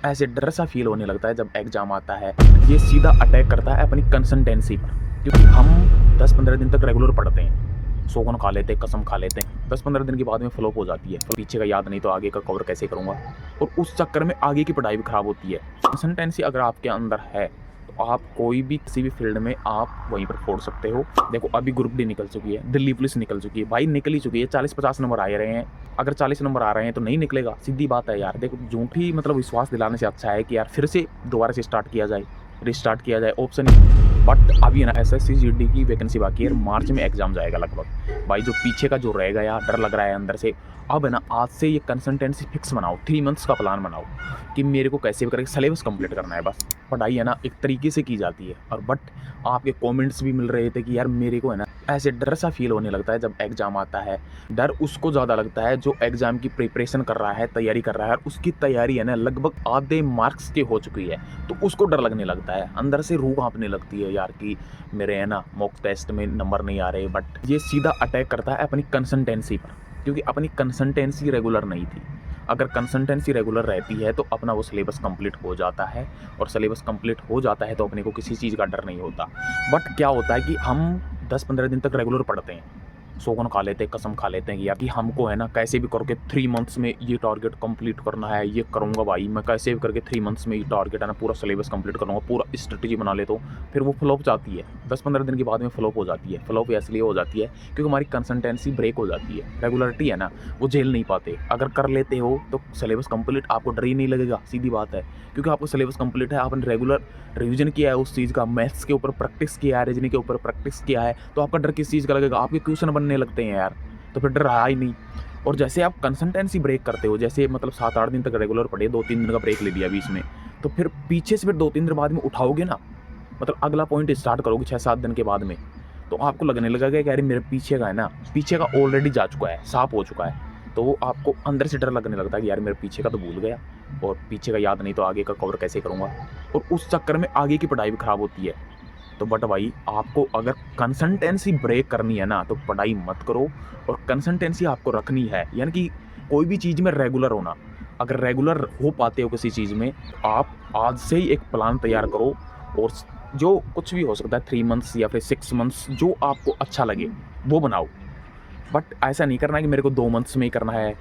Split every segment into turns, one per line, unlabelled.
ऐसे डर सा फील होने लगता है जब एग्जाम आता है। ये सीधा अटैक करता है अपनी कंसिस्टेंसी पर, क्योंकि हम 10-15 दिन तक रेगुलर पढ़ते हैं, सौगन खा लेते हैं, कसम खा लेते हैं, 10-15 दिन के बाद में फ्लॉप हो जाती है। पीछे का याद नहीं तो आगे का कवर कैसे करूँगा, और उस चक्कर में आगे की पढ़ाई भी खराब होती है। कंसिस्टेंसी अगर आपके अंदर है तो आप कोई भी किसी भी फील्ड में आप वहीं पर फोड़ सकते हो। देखो अभी ग्रुप डी निकल चुकी है, दिल्ली पुलिस निकल चुकी है, भाई निकल ही चुकी है, 40-50 नंबर आ रहे हैं। अगर 40 नंबर आ रहे हैं तो नहीं निकलेगा, सीधी बात है यार। देखो झूठी विश्वास दिलाने से अच्छा है कि यार फिर से दोबारा से स्टार्ट किया जाए, रिस्टार्ट किया जाए, ऑप्शन ही। बट अभी ना एसएससी जीडी की वैकेंसी बाकी है, मार्च में एग्जाम जाएगा लगभग। भाई जो पीछे का जो रहेगा यार, डर लग रहा है अंदर से। अब है ना, आज से ये कंसिस्टेंसी फिक्स बनाओ, 3 मंथ्स का प्लान बनाओ कि मेरे को कैसे भी करके सिलेबस कंप्लीट करना है। बस पढ़ाई है ना एक तरीके से की जाती है। और बट आपके कमेंट्स भी मिल रहे थे कि यार मेरे को है ना ऐसे डर सा फील होने लगता है जब एग्जाम आता है। डर उसको ज़्यादा लगता है जो एग्जाम की प्रिपरेशन कर रहा है, तैयारी कर रहा है, और उसकी तैयारी है ना लगभग आधे मार्क्स की हो चुकी है, तो उसको डर लगने लगता है, अंदर से रूह कांपने लगती है यार कि मेरे है ना मॉक टेस्ट में नंबर नहीं आ रहे। बट ये सीधा अटैक करता है अपनी कंसिस्टेंसी पर, क्योंकि अपनी कंसिस्टेंसी रेगुलर नहीं थी। अगर कंसिस्टेंसी रेगुलर रहती है तो अपना वो सिलेबस कंप्लीट हो जाता है, और सिलेबस कंप्लीट हो जाता है तो अपने को किसी चीज़ का डर नहीं होता। बट क्या होता है कि हम 10-15 दिन तक रेगुलर पढ़ते हैं, सौगन खा लेते हैं, कसम खा लेते हैं कि यार कि हमको है ना कैसे भी करके 3 मंथ्स में ये टारगेट कंप्लीट करना है, ये करूँगा भाई मैं कैसे भी करके 3 मंथ्स में ये टारगेट है ना पूरा सिलेबस कंप्लीट करूँगा, पूरा स्ट्रेटजी बना लेता हूँ। फिर वो फ्लॉप जाती है, 10-15 दिन के बाद में फ्लॉप हो जाती है। फ्लॉप इसलिए हो जाती है क्योंकि हमारी कंसिस्टेंसी ब्रेक हो जाती है, रेगुलरिटी है ना वो झेल नहीं पाते। अगर कर लेते हो तो सिलेबस कंप्लीट, आपको डर ही नहीं लगेगा, सीधी बात है, क्योंकि आपको सिलेबस कंप्लीट है, आपने रेगुलर रिवीजन किया है उस चीज़ का, मैथ्स के ऊपर प्रैक्टिस किया है, रीजनिंग के ऊपर प्रैक्टिस किया है, तो आपका डर किस चीज़ का लगेगा? आपके क्वेश्चन बनने लगते हैं यार, तो फिर डर रहा ही नहीं। और जैसे आप कंसिस्टेंसी ब्रेक करते हो, जैसे 7-8 दिन तक रेगुलर पढ़े, 2-3 दिन का ब्रेक ले लिया बीच में, तो फिर पीछे से फिर 2-3 दिन बाद में उठाओगे ना, अगला पॉइंट स्टार्ट करोगे 6-7 दिन के बाद में, तो आपको लगने लगेगा कि अरे मेरे पीछे का है ना, पीछे का ऑलरेडी जा चुका है, साफ हो चुका है। तो वो आपको अंदर से डर लगने लगता है कि यार मेरे पीछे का तो भूल गया, और पीछे का याद नहीं तो आगे का कवर कैसे करूँगा, और उस चक्कर में आगे की पढ़ाई भी खराब होती है। तो बट भाई आपको अगर कंसिस्टेंसी ब्रेक करनी है ना तो पढ़ाई मत करो, और कंसिस्टेंसी आपको रखनी है, यानी कि कोई भी चीज़ में रेगुलर होना। अगर रेगुलर हो पाते हो किसी चीज़ में, आप आज से ही एक प्लान तैयार करो, और जो कुछ भी हो सकता है 3 मंथ्स या फिर 6 मंथ्स, जो आपको अच्छा लगे वो बनाओ। बट ऐसा नहीं करना है कि मेरे को 2 मंथ्स में ही करना है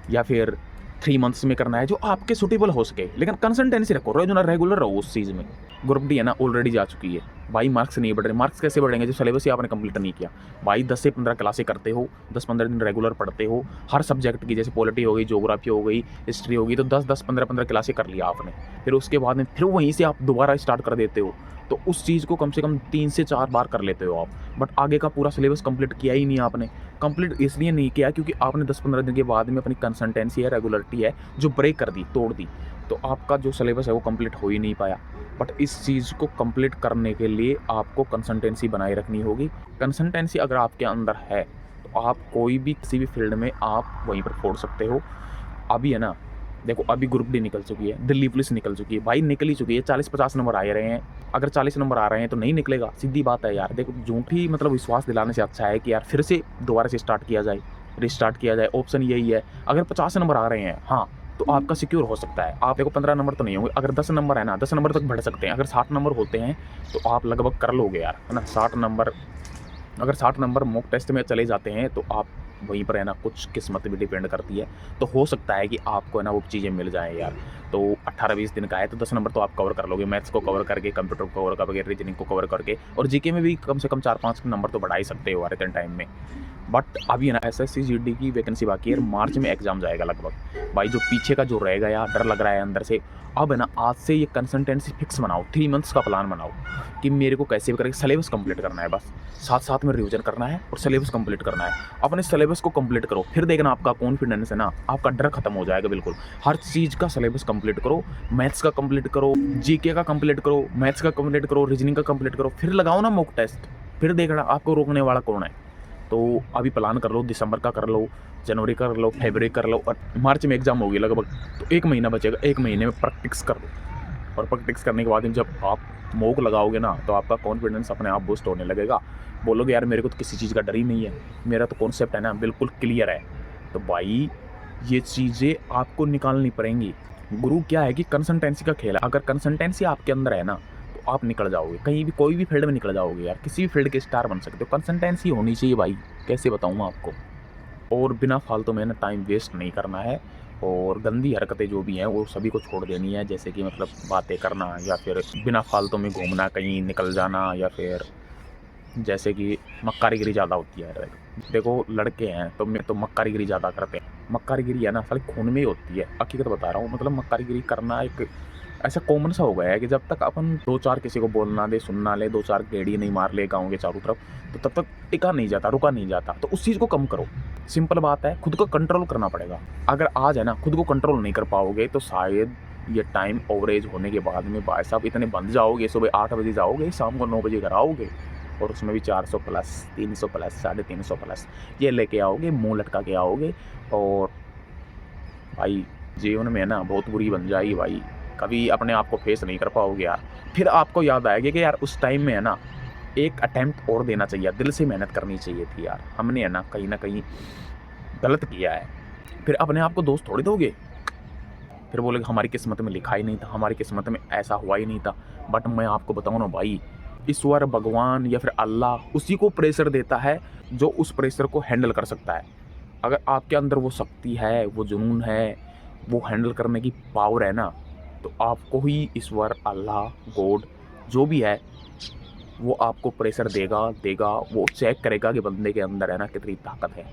या फिर 3 मंथ्स में करना है, जो आपके सूटेबल हो सके, लेकिन कंसिस्टेंसी रखो, रोज ना रेगुलर रहो उस चीज़ में। ग्रुप डी है ना ऑलरेडी जा चुकी है भाई, मार्क्स नहीं बढ़ रहे। मार्क्स कैसे बढ़ेंगे जब सिलेबस ही आपने कंप्लीट नहीं किया? भाई 10 से 15 क्लासें करते हो, 10-15 दिन रेगुलर पढ़ते हो हर सब्जेक्ट की, जैसे पॉलिटी हो गई, ज्योग्राफी हो गई, हिस्ट्री हो गई, तो 10-10, 15-15 क्लासें कर लिया आपने, फिर उसके बाद में फिर वहीं से आप दोबारा स्टार्ट कर देते हो, तो उस चीज़ को कम से कम 3 से 4 बार कर लेते हो आप। बट आगे का पूरा सिलेबस कंप्लीट किया ही नहीं आपने। कंप्लीट इसलिए नहीं किया क्योंकि आपने 10-15 दिन के बाद में अपनी कंसिस्टेंसी है, रेगुलरिटी है, जो ब्रेक कर दी, तोड़ दी, तो आपका जो सिलेबस है वो कंप्लीट हो ही नहीं पाया। बट इस चीज़ को कंप्लीट करने के लिए आपको कंसिस्टेंसी बनाए रखनी होगी। कंसिस्टेंसी अगर आपके अंदर है तो आप कोई भी किसी भी फील्ड में आप वहीं पर फोड़ सकते हो। अभी है ना, देखो अभी ग्रुप डी निकल चुकी है, दिल्ली पुलिस निकल चुकी है, भाई निकल ही चुकी है, 40-50 नंबर आ रहे हैं। अगर 40 नंबर आ रहे हैं तो नहीं निकलेगा, सीधी बात है यार। देखो झूठी विश्वास दिलाने से अच्छा है कि यार फिर से दोबारा से स्टार्ट किया जाए, रिस्टार्ट किया जाए, ऑप्शन यही है। अगर 50 नंबर आ रहे हैं हाँ, तो आपका सिक्योर हो सकता है। आप देखो 15 नंबर तो नहीं होंगे, अगर 10 नंबर है ना, 10 नंबर तक बढ़ सकते हैं। अगर 60 नंबर होते हैं तो आप लगभग कर लोगे यार, है ना। 60 नंबर, अगर 60 नंबर मॉक टेस्ट में चले जाते हैं तो आप वहीं पर है ना, कुछ किस्मत भी डिपेंड करती है, तो हो सकता है कि आपको है ना वो चीज़ें मिल जाएँ यार। तो 18-20 दिन का है तो 10 नंबर तो आप कवर कर लोगे, मैथ्स को कवर करके, कंप्यूटर को कवर करके, रीजनिंग को कवर करके, और जीके में भी कम से कम 4-5 नंबर तो बढ़ा ही सकते हो यार इतने टाइम में। बट अभी है ना एसएससी जीडी की वैकेंसी बाकी है, मार्च में एग्जाम जाएगा लगभग। भाई जो पीछे का जो रहेगा यार, डर लग रहा है अंदर से। अब है ना, आज से ये कंसिस्टेंसी फिक्स बनाओ, 3 मंथ्स का प्लान बनाओ कि मेरे को कैसे भी करके सिलेबस कंप्लीट करना है, बस साथ साथ में रिवीजन करना है और सिलेबस कंप्लीट करना है। अपने सिलेबस को कंप्लीट करो, फिर देखना आपका कॉन्फिडेंस है ना, आपका डर खत्म हो जाएगा बिल्कुल। हर चीज़ का सिलेबस कंप्लीट करो, मैथ्स का कंप्लीट करो, जीके का कंप्लीट करो, मैथ्स का कंप्लीट करो, रीजनिंग का कंप्लीट करो, फिर लगाओ ना मॉक टेस्ट, फिर देखना आपको रोकने वाला कौन है। तो अभी प्लान कर लो, दिसंबर का कर लो, जनवरी का कर लो, फरवरी कर लो, और मार्च में एग्जाम होगी लगभग, तो 1 महीना बचेगा, 1 महीने में प्रैक्टिस कर लो। और प्रैक्टिस करने के बाद जब आप मॉक लगाओगे ना, तो आपका कॉन्फिडेंस अपने आप बूस्ट होने लगेगा। बोलोगे यार मेरे को तो किसी चीज़ का डर ही नहीं है, मेरा तो कॉन्सेप्ट है ना बिल्कुल क्लियर है। तो भाई ये चीज़ें आपको निकालनी पड़ेंगी। गुरु क्या है कि कंसल्टेंसी का खेल है। अगर कंसल्टेंसी आपके अंदर है ना तो आप निकल जाओगे, कहीं भी कोई भी फील्ड में निकल जाओगे यार, किसी भी फील्ड के स्टार बन सकते हो। कंसल्टेंसी होनी चाहिए भाई, कैसे बताऊँ मैं आपको। और बिना फालतू में ना टाइम वेस्ट नहीं करना है, और गंदी हरकतें जो भी हैं वो सभी को छोड़ देनी है, जैसे कि मतलब बातें करना या फिर बिना फालतू में घूमना, कहीं निकल जाना, या फिर जैसे कि मक्कारीगिरी ज़्यादा होती है यार। देखो लड़के हैं तो मक्कारीगिरी ज़्यादा करते हैं। मक्कारीगिरी है ना साले खून में ही होती है, हकीकत बता रहा हूँ। मतलब मक्कारीगिरी करना एक ऐसा कॉमन सा हो गया है कि जब तक अपन दो चार किसी को बोलना दे, सुनना ले, दो चार गेड़ी नहीं मार ले गाँव के चारों तरफ, तो तब तक टिका नहीं जाता, रुका नहीं जाता। तो उस चीज़ को कम करो, सिंपल बात है, खुद को कंट्रोल करना पड़ेगा। अगर आज है ना खुद को कंट्रोल नहीं कर पाओगे तो शायद ये टाइम ओवरेज होने के बाद में भाई साहब इतने बंद जाओगे, सुबह 8 बजे जाओगे, शाम को 9 बजे घर आओगे, और उसमें भी 400 प्लस, 300 प्लस, 350 प्लस ये लेके आओगे, मुँह लटका के आओगे, और भाई जीवन में ना बहुत बुरी बन जाएगी भाई। कभी अपने आप को फेस नहीं कर पाओगे यार। फिर आपको याद आएगी कि यार उस टाइम में है ना एक अटेम्प्ट और देना चाहिए, दिल से मेहनत करनी चाहिए थी यार, हमने है ना कहीं गलत किया है। फिर अपने आप को दोस्त थोड़ी दोगे, फिर बोले हमारी किस्मत में लिखा ही नहीं था, हमारी किस्मत में ऐसा हुआ ही नहीं था। बट मैं आपको बताऊँ ना भाई, ईश्वर, भगवान या फिर अल्लाह उसी को प्रेशर देता है जो उस प्रेशर को हैंडल कर सकता है। अगर आपके अंदर वो शक्ति है, वो जुनून है, वो हैंडल करने की पावर है ना, तो आपको ही ईश्वर, अल्लाह, गॉड जो भी है वो आपको प्रेशर देगा। वो चेक करेगा कि बंदे के अंदर है ना कितनी ताकत है,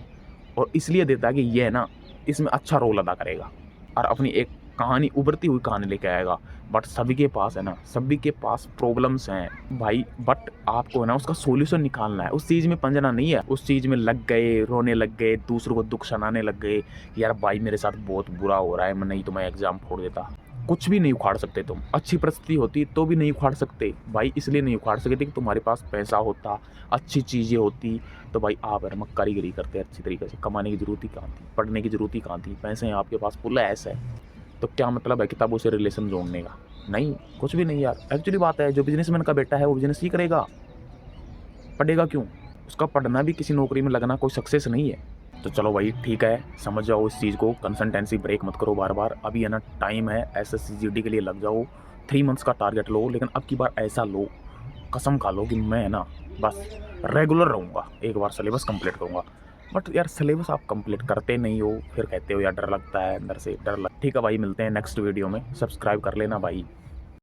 और इसलिए देता है कि ये है ना इसमें अच्छा रोल अदा करेगा और अपनी एक कहानी, उभरती हुई कहानी लेके आएगा। बट सभी के पास है ना, सभी के पास प्रॉब्लम्स हैं भाई, बट आपको है ना उसका सॉल्यूशन निकालना है। उस चीज़ में पंजना नहीं है, उस चीज़ में लग गए, रोने लग गए, दूसरों को दुख सुनाने लग गए, यार भाई मेरे साथ बहुत बुरा हो रहा है, मैं नहीं तो मैं एग्ज़ाम फोड़ देता। कुछ भी नहीं उखाड़ सकते तुम, अच्छी परिस्थिति होती तो भी नहीं उखाड़ सकते भाई। इसलिए नहीं उखाड़ सकते कि तुम्हारे पास पैसा होता, अच्छी चीज़ें होती, तो भाई आप यार कारीगरी करते अच्छी तरीके से। कमाने की ज़रूरत ही कहाँ थी, पढ़ने की ज़रूरत ही कहाँ थी, पैसे हैं आपके पास, फुल ऐसा है, तो क्या मतलब है किताबों से रिलेशन जोड़ने का? नहीं, कुछ भी नहीं यार। एक्चुअली बात है, जो बिजनेसमैन का बेटा है वो बिजनेस ही करेगा, पढ़ेगा क्यों? उसका पढ़ना भी किसी नौकरी में लगना कोई सक्सेस नहीं है। तो चलो भाई ठीक है, समझ जाओ इस चीज़ को, कंसल्टेंसी ब्रेक मत करो बार बार। अभी है ना टाइम है, एसएससी जीडी के लिए लग जाओ, 3 मंथ्स का टारगेट लो, लेकिन अब की बार ऐसा लो, कसम खा लो कि मैं है ना बस रेगुलर रहूँगा, एक बार सिलेबस कंप्लीट करूँगा। बट यार सिलेबस आप कंप्लीट करते नहीं हो, फिर कहते हो यार डर लगता है, अंदर से डर लग। ठीक है भाई, मिलते हैं नेक्स्ट वीडियो में, सब्सक्राइब कर लेना भाई।